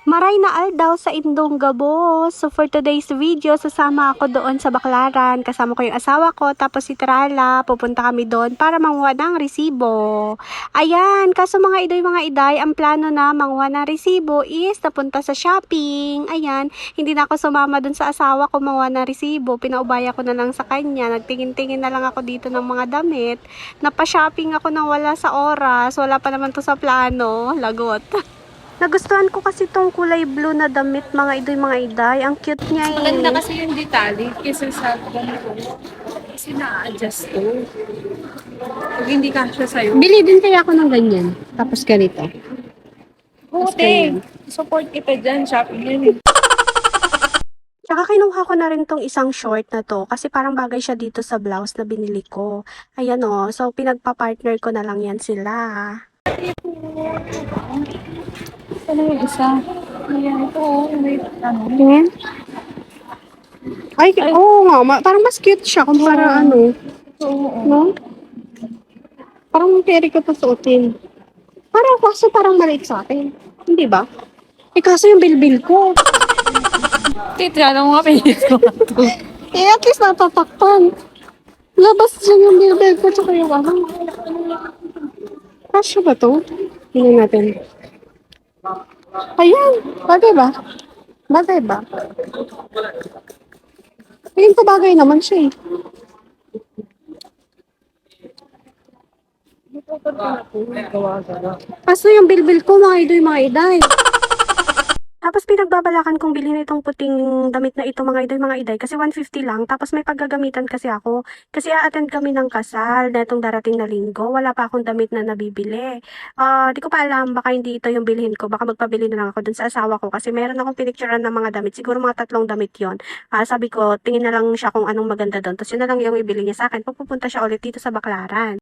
Maray na aldaw sa Indong Gabos. So for today's video, sasama ako doon sa Baclaran. Kasama ko yung asawa ko, tapos si Trala. Pupunta kami doon para manguha ng resibo. Ayan, kaso mga idoy mga iday, ang plano na manguha ng resibo is napunta sa shopping. Ayan, hindi na ako sumama doon sa asawa ko manguha ng resibo. Pinaubaya ko na lang sa kanya. Nagtingin-tingin na lang ako dito ng mga damit. Napa-shopping ako nang wala sa oras. Wala pa naman to sa plano. Lagot. Nagustuhan ko kasi tong kulay blue na damit, mga idoy mga iday. Ang cute niya eh. Maganda kasi yung detalye kaysa sa ganito. Kasi na-adjust to. Pag hindi kasya sa'yo. Bili din kaya ako ng ganyan. Tapos ganito. Buti. Support kita dyan. Shopping yan eh. Tsaka kinuha ko na rin tong isang short na to. Kasi parang bagay siya dito sa blouse na binili ko. Ayan o. So pinagpa-partner ko na lang yan sila. Ano yung isa? Ayan, ito oh. May ano. Tingin? Ay, oo nga. Parang mas cute siya kumpara ano. Oo. No? Parang carry ko pa suotin. Parang maliit sa akin. Hindi ba? Eh kaso yung bilbil ko. Titra, ano mga pinis ko ito? Eh at least natatakpan. Labas dyan yung bilbil ko tsaka yung ano. Kasya ba to? Tingnan natin. Ayan. Bagay ba? Bagay ba? Tingin ko bagay naman siya eh. Kaso yung bilbil ko, mga idoy, mga iday. Tapos pinagbabalakan kong bilhin itong puting damit na ito, mga idoy, mga iday. Kasi 150 lang. Tapos may paggagamitan kasi ako. Kasi a-attend kami ng kasal na itong darating na linggo. Wala pa akong damit na nabibili. Di ko pa alam, baka hindi ito yung bilhin ko. Baka magpabili na lang ako dun sa asawa ko. Kasi meron akong pinicturean ng mga damit. Siguro mga 3 damit yon. Sabi ko, tingin na lang siya kung anong maganda doon. Tapos yun na lang yung ibili niya sa akin. Pupunta siya ulit dito sa Baclaran.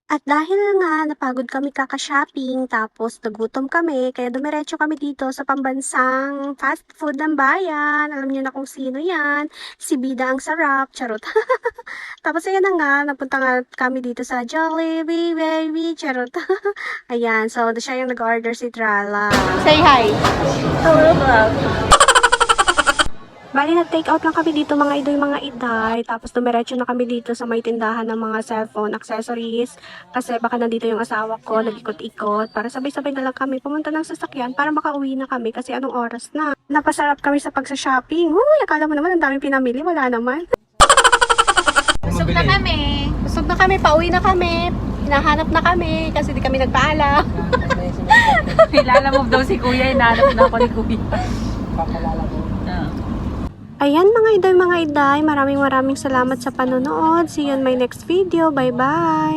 At dahil nga napagod kami kaka-shopping, tapos nagutom kami, kaya dumiretso kami dito sa pambansang fast food ng bayan. Alam niyo na kung sino yan. Si Bida ang sarap, charot. Tapos ayan na nga, napunta nga kami dito sa Jollibee, baby, charot. Ayan, so siya yung nag-order, si Trala. Say hi! Hello, vlog. Bali, nag-take out lang kami dito mga idoy, mga iday. Tapos dumiretso na kami dito sa may tindahan ng mga cellphone accessories. Kasi baka nandito yung asawa ko, nag-ikot-ikot. Para sabay-sabay na lang kami pumunta ng sasakyan para makauwi na kami kasi anong oras na. Napasarap kami sa pagsa-shopping. Uy, akala mo naman ang daming pinamili. Wala naman. Busog na kami. Busog na kami, pauwi na kami. Hinahanap na kami kasi di kami nagpaalam. Kilala mo daw si Kuya, hinahanap na ako ni Kuya. Ayan mga iday, maraming salamat sa panonood. See you in my next video. Bye-bye!